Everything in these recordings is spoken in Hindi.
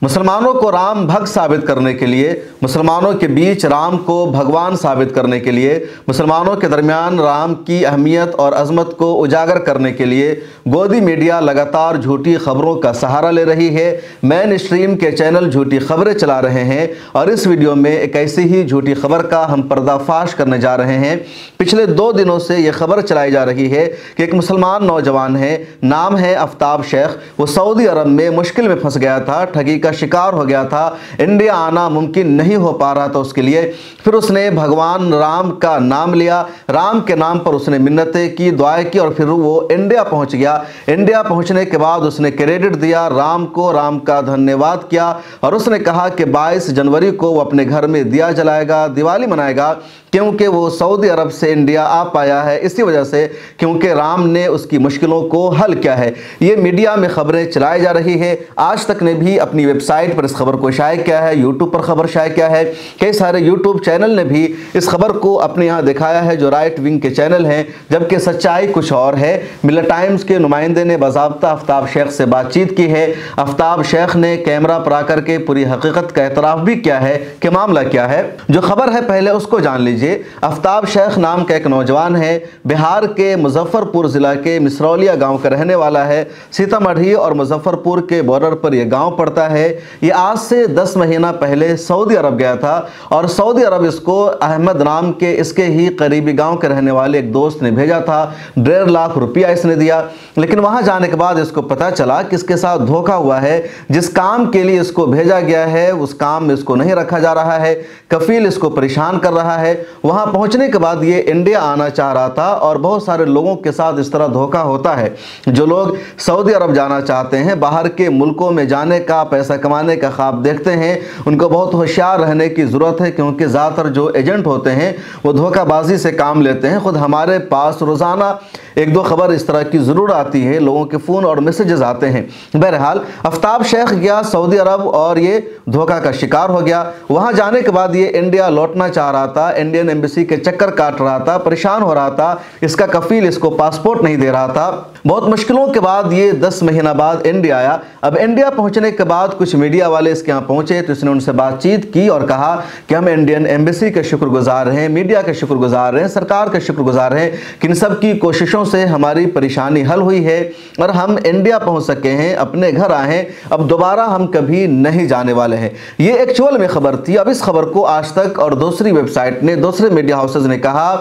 मुसलमानों को राम भक्त साबित करने के लिए, मुसलमानों के बीच राम को भगवान साबित करने के लिए, मुसलमानों के दरमियान राम की अहमियत और अजमत को उजागर करने के लिए गोदी मीडिया लगातार झूठी खबरों का सहारा ले रही है। मेन स्ट्रीम के चैनल झूठी खबरें चला रहे हैं और इस वीडियो में एक ऐसी ही झूठी खबर का हम पर्दाफाश करने जा रहे हैं। पिछले 2 दिनों से यह खबर चलाई जा रही है कि एक मुसलमान नौजवान है, नाम है आफ्ताब शेख। वो सऊदी अरब में मुश्किल में फंस गया था, ठगी का शिकार हो गया था, इंडिया आना मुमकिन नहीं हो पा रहा था उसके लिए। फिर उसने भगवान राम का नाम लिया, राम के नाम पर उसने मिन्नतें की, दुआएं की और फिर वो इंडिया पहुंच गया। इंडिया पहुंचने के बाद उसने क्रेडिट दिया राम को, राम का धन्यवाद किया और उसने कहा कि 22 जनवरी को वो अपने घर में दिया जलाएगा, दिवाली मनाएगा, क्योंकि वो सऊदी अरब से इंडिया आ पाया है इसी वजह से, क्योंकि राम ने उसकी मुश्किलों को हल किया है। ये मीडिया में खबरें चलाई जा रही है। आज तक ने भी अपनी वेबसाइट पर इस खबर को शाये किया है, यूट्यूब पर खबर शाये किया है, कई सारे यूट्यूब चैनल ने भी इस खबर को अपने यहाँ दिखाया है जो राइट विंग के चैनल हैं, जबकि सच्चाई कुछ और है। मिल्लत टाइम्स के नुमाइंदे ने बाज़ाब्ता आफ्ताब शेख से बातचीत की है। आफ्ताब शेख ने कैमरा पर आकर के पूरी हकीकत का एतराफ़ भी किया है कि मामला क्या है। जो खबर है पहले उसको जान लीजिए। आफ्ताब शेख नाम का एक नौजवान है, बिहार के मुजफ्फरपुर जिला के मिसरौलिया गांव का रहने वाला है। सीतामढ़ी और मुजफ्फरपुर के बॉर्डर पर यह गांव पड़ता है। ये आज से 10 महीना पहले सऊदी अरब गया था और सऊदी अरब इसको अहमद नाम के इसके ही करीबी गांव के रहने वाले एक दोस्त ने भेजा था। 1.5 लाख रुपया इसने दिया, लेकिन वहां जाने के बाद इसको पता चला कि इसके साथ धोखा हुआ है। जिस काम के लिए इसको भेजा गया है उस काम में इसको नहीं रखा जा रहा है, कफील इसको परेशान कर रहा है। वहां पहुंचने के बाद ये इंडिया आना चाह रहा था और बहुत सारे लोगों के साथ इस तरह धोखा होता है। जो लोग सऊदी अरब जाना चाहते हैं, बाहर के मुल्कों में जाने का, पैसा कमाने का ख्वाब देखते हैं, उनको बहुत होशियार रहने की ज़रूरत है, क्योंकि ज़्यादातर जो एजेंट होते हैं वो धोखाबाजी से काम लेते हैं। खुद हमारे पास रोज़ाना 1-2 खबर इस तरह की ज़रूर आती है, लोगों के फ़ोन और मैसेजेस आते हैं। बहरहाल आफ्ताब शेख गया सऊदी अरब और ये धोखा का शिकार हो गया। वहाँ जाने के बाद ये इंडिया लौटना चाह रहा था, इंडियन एम्बेसी के चक्कर काट रहा था, परेशान हो रहा था, इसका कफील इसको पासपोर्ट नहीं दे रहा था। बहुत मुश्किलों के बाद ये 10 महीना बाद इंडिया आया। अब इंडिया पहुंचने के बाद कुछ मीडिया वाले इसके यहाँ पहुंचे तो इसने उनसे बातचीत की और कहा कि हम इंडियन एम्बेसी के शुक्रगुजार हैं, मीडिया के शुक्रगुजार हैं, सरकार के शुक्रगुजार हैं कि इन सब की कोशिशों से हमारी परेशानी हल हुई है और हम इंडिया पहुंच सके हैं, अपने घर आए हैं, अब दोबारा हम कभी नहीं जाने वाले हैं। ये एक्चुअल में खबर थी। अब इस खबर को आज तक और दूसरी वेबसाइट ने, दूसरे मीडिया हाउसेज ने कहा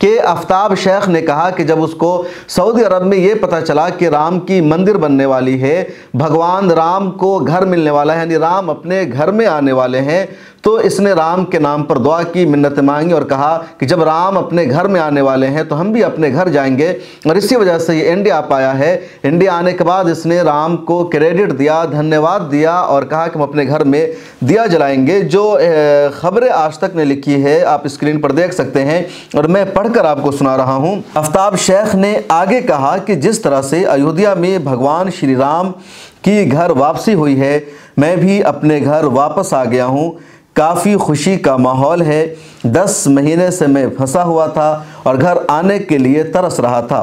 कि आफ्ताब शेख ने कहा कि जब उसको सऊदी अरब में ये पता चला कि राम की मंदिर बनने वाली है, भगवान राम को घर मिलने वाला है, यानी राम अपने घर में आने वाले हैं, तो इसने राम के नाम पर दुआ की, मिन्नत मांगी और कहा कि जब राम अपने घर में आने वाले हैं तो हम भी अपने घर जाएंगे। और इसी वजह से ये इंडिया पाया है। इंडिया आने के बाद इसने राम को क्रेडिट दिया, धन्यवाद दिया और कहा कि हम अपने घर में दिया जलाएंगे। जो खबरें आज तक ने लिखी है आप स्क्रीन पर देख सकते हैं और मैं पढ़कर आपको सुना रहा हूँ। आफ्ताब शेख ने आगे कहा कि जिस तरह से अयोध्या में भगवान श्री राम की घर वापसी हुई है, मैं भी अपने घर वापस आ गया हूँ। काफ़ी खुशी का माहौल है। 10 महीने से मैं फंसा हुआ था और घर आने के लिए तरस रहा था।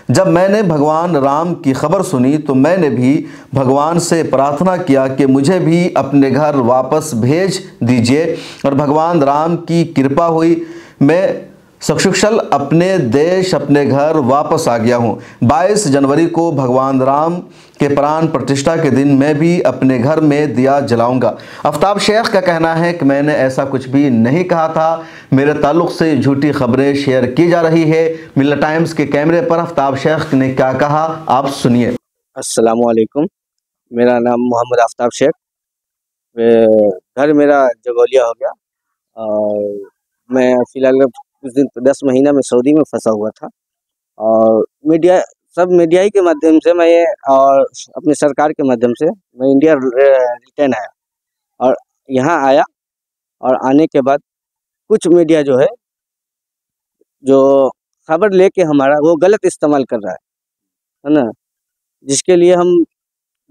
जब मैंने भगवान राम की खबर सुनी तो मैंने भी भगवान से प्रार्थना किया कि मुझे भी अपने घर वापस भेज दीजिए और भगवान राम की कृपा हुई। मैं सकुशल अपने देश, अपने घर वापस आ गया हूँ। 22 जनवरी को भगवान राम के प्राण प्रतिष्ठा के दिन मैं भी अपने घर में दिया जलाऊंगा। आफ्ताब शेख का कहना है कि मैंने ऐसा कुछ भी नहीं कहा था, मेरे ताल्लुक़ से झूठी खबरें शेयर की जा रही है। मिल्लत टाइम्स के कैमरे पर आफ्ताब शेख ने क्या कहा, आप सुनिए। अस्सलाम वालेकुम, मेरा नाम मोहम्मद आफ्ताब शेख। घर मेरा जगोलिया हो गया और मैं फ़िलहाल कुछ दिन 10 महीना में सऊदी में फंसा हुआ था और मीडिया ही के माध्यम से मैं और अपनी सरकार के माध्यम से मैं इंडिया रिटर्न आया और यहाँ आया। और आने के बाद कुछ मीडिया जो है जो खबर लेके हमारा वो गलत इस्तेमाल कर रहा है ना, जिसके लिए हम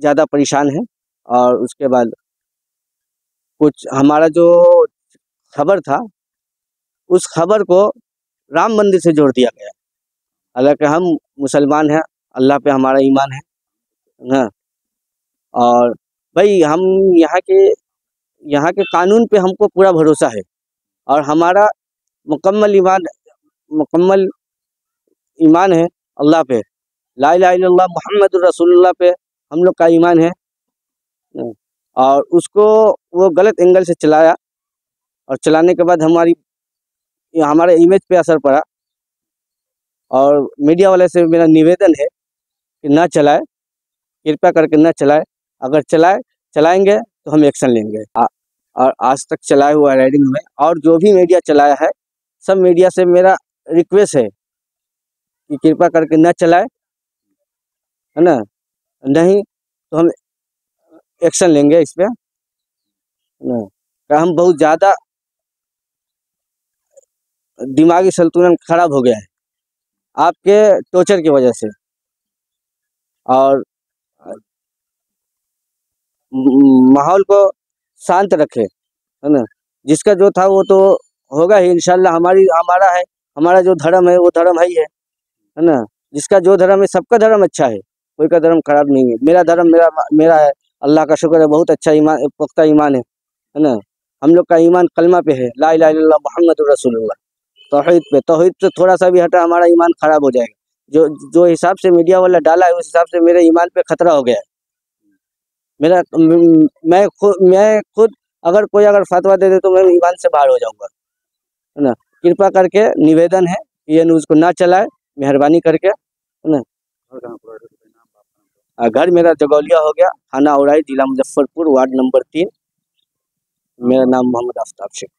ज़्यादा परेशान हैं। और उसके बाद कुछ हमारा जो खबर था उस खबर को राम मंदिर से जोड़ दिया गया। हालांकि हम मुसलमान हैं, अल्लाह पे हमारा ईमान है ना, और भाई हम यहाँ के कानून पे हमको पूरा भरोसा है, और हमारा मुकम्मल ईमान है अल्लाह पे, ला इलाहा इल्लल्लाह मुहम्मदुर रसूलुल्लाह पे हम लोग का ईमान है। और उसको वो गलत एंगल से चलाया, और चलाने के बाद हमारे इमेज पे असर पड़ा। और मीडिया वाले से मेरा निवेदन है कि ना चलाए, कृपया करके ना चलाए। अगर चलाएंगे तो हम एक्शन लेंगे। और आज तक चलाए हुआ राइडिंग में, और जो भी मीडिया चलाया है, सब मीडिया से मेरा रिक्वेस्ट है कि कृपया करके ना चलाए, है ना, नहीं तो हम एक्शन लेंगे इस पे, है ना। हम बहुत ज़्यादा दिमागी संतुलन खराब हो गया है आपके टॉर्चर की वजह से। और माहौल को शांत रखे, है ना। जिसका जो था वो तो होगा ही इंशाल्लाह। हमारा जो धर्म है वो धर्म है ही है ना। जिसका जो धर्म है, सबका धर्म अच्छा है, कोई का धर्म खराब नहीं है। मेरा धर्म मेरा है, अल्लाह का शुक्र है, बहुत अच्छा ईमान, पुख्ता ईमान है ना। हम लोग का ईमान कलमा पे है, ला इलाहा इल्लल्लाह मुहम्मदुर रसूलुल्लाह। तौहीद पे थोड़ा सा भी हटा, हमारा ईमान खराब हो जाएगा। जो हिसाब से मीडिया वाला डाला है, उस हिसाब से मेरे ईमान पे खतरा हो गया है। मैं खुद अगर कोई फतवा दे दे तो मैं ईमान से बाहर हो जाऊंगा, है ना। कृपा करके निवेदन है, ये न्यूज़ को ना चलाए, मेहरबानी करके, है ना। घर मेरा जगौलिया हो गया, थाना औराई, जिला मुजफ्फरपुर, वार्ड नंबर 3। मेरा नाम मोहम्मद आफ्ताब शेख,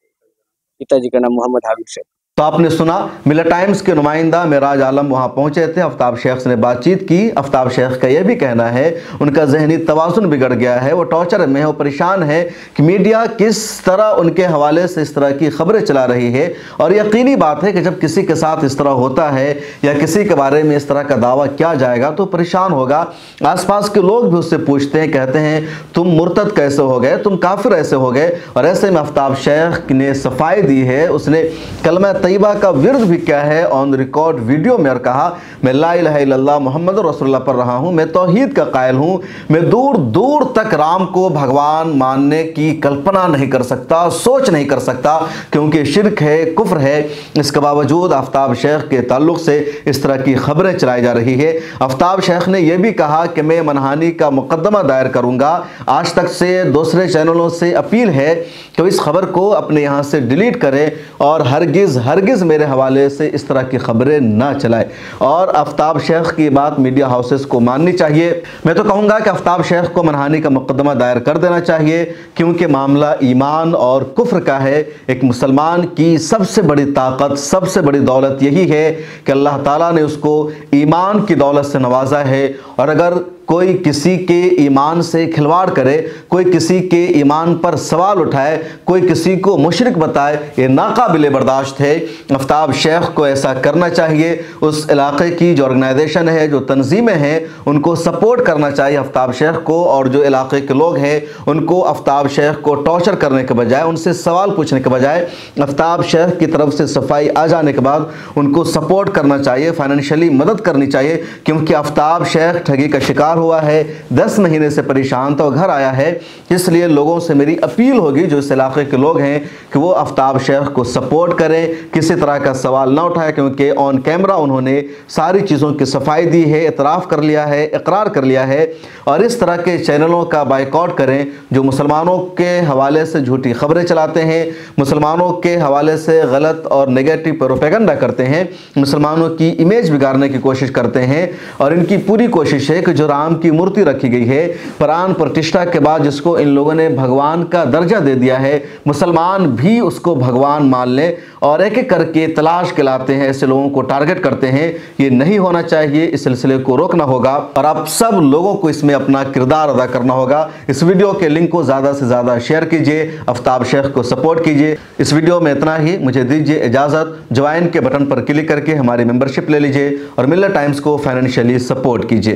पिताजी का नाम मोहम्मद हाबिब शेख। तो आपने सुना, मिल्लत टाइम्स के नुमाइंदा मेराज आलम वहाँ पहुँचे थे, आफ्ताब शेख से बातचीत की। आफ्ताब शेख का यह भी कहना है उनका जहनी तवाज़ुन बिगड़ गया है, वो टॉर्चर में है, वो परेशान है कि मीडिया किस तरह उनके हवाले से इस तरह की खबरें चला रही है। और यकीनी बात है कि जब किसी के साथ इस तरह होता है या किसी के बारे में इस तरह का दावा किया जाएगा तो परेशान होगा। आसपास के लोग भी उससे पूछते हैं, कहते हैं तुम मुर्तद कैसे हो गए, तुम काफिर ऐसे हो गए। और ऐसे में आफ्ताब शेख ने सफाई दी है, उसने कलमा तैयबा का विर्द भी क्या है ऑन रिकॉर्ड वीडियो में, और कहा मैं ला इलाहा इल्लल्लाह मुहम्मद रसूलुल्लाह पढ़ रहा हूँ, मैं तौहीद का कायल हूँ, मैं दूर दूर तक राम को भगवान मानने की कल्पना नहीं कर सकता, सोच नहीं कर सकता, क्योंकि शिर्क है, कुफ्र है। इसके बावजूद आफ्ताब शेख के ताल्लुक से इस तरह की खबरें चलाई जा रही है। आफ्ताब शेख ने यह भी कहा कि मैं मनहानी का मुकदमा दायर करूँगा। आज तक से दूसरे चैनलों से अपील है कि इस खबर को अपने यहाँ से डिलीट करें और हरगिज़ मेरे हवाले से इस तरह की खबरें ना चलाए। और आफ्ताब शेख की बात मीडिया हाउसेस को माननी चाहिए। मैं तो कहूँगा कि आफ्ताब शेख को मनहानी का मुकदमा दायर कर देना चाहिए, क्योंकि मामला ईमान और कुफ्र का है। एक मुसलमान की सबसे बड़ी ताकत, सबसे बड़ी दौलत यही है कि अल्लाह ताला ने उसको ईमान की दौलत से नवाजा है। और अगर कोई किसी के ईमान से खिलवाड़ करे, कोई किसी के ईमान पर सवाल उठाए, कोई किसी को मुशरिक बताए, ये नाकाबिले बर्दाश्त है। आफ्ताब शेख को ऐसा करना चाहिए। उस इलाके की जो ऑर्गेनाइजेशन है, जो तंजीमें हैं, उनको सपोर्ट करना चाहिए आफ्ताब शेख को। और जो इलाके के लोग हैं उनको आफ्ताब शेख को टॉर्चर करने के बजाय, उनसे सवाल पूछने के बजाय, आफ्ताब शेख की तरफ से सफाई आ जाने के बाद उनको सपोर्ट करना चाहिए, फाइनेंशियली मदद करनी चाहिए। क्योंकि आफ्ताब शेख ठगी का शिकार हुआ है, 10 महीने से परेशान था, घर आया है। इसलिए लोगों से मेरी अपील होगी, जो इस इलाके के लोग हैं, कि वो आफ्ताब शेख को सपोर्ट करें, किसी तरह का सवाल ना उठाए, क्योंकि ऑन कैमरा उन्होंने सारी चीज़ों की सफाई दी है, इतराफ़ कर लिया है, इकरार कर लिया है। और इस तरह के चैनलों का बाइकआउट करें जो मुसलमानों के हवाले से झूठी खबरें चलाते हैं, मुसलमानों के हवाले से गलत और नेगेटिव प्रोपेगेंडा करते हैं, मुसलमानों की इमेज बिगाड़ने की कोशिश करते हैं। और इनकी पूरी कोशिश है कि जो राम की मूर्ति रखी गई है, प्राण प्रतिष्ठा के बाद जिसको इन लोगों ने भगवान का दर्जा दे दिया है, मुसलमान भी उसको भगवान मान लें, और एक एक करके तलाश के लाते हैं, ऐसे लोगों को टारगेट करते हैं। ये नहीं होना चाहिए, इस सिलसिले को रोकना होगा और आप सब लोगों को इसमें अपना किरदार अदा करना होगा। इस वीडियो के लिंक को ज़्यादा से ज़्यादा शेयर कीजिए, आफ्ताब शेख को सपोर्ट कीजिए। इस वीडियो में इतना ही, मुझे दीजिए इजाज़त। ज्वाइन के बटन पर क्लिक करके हमारी मेंबरशिप ले लीजिए और मिल्लत टाइम्स को फाइनेंशियली सपोर्ट कीजिए।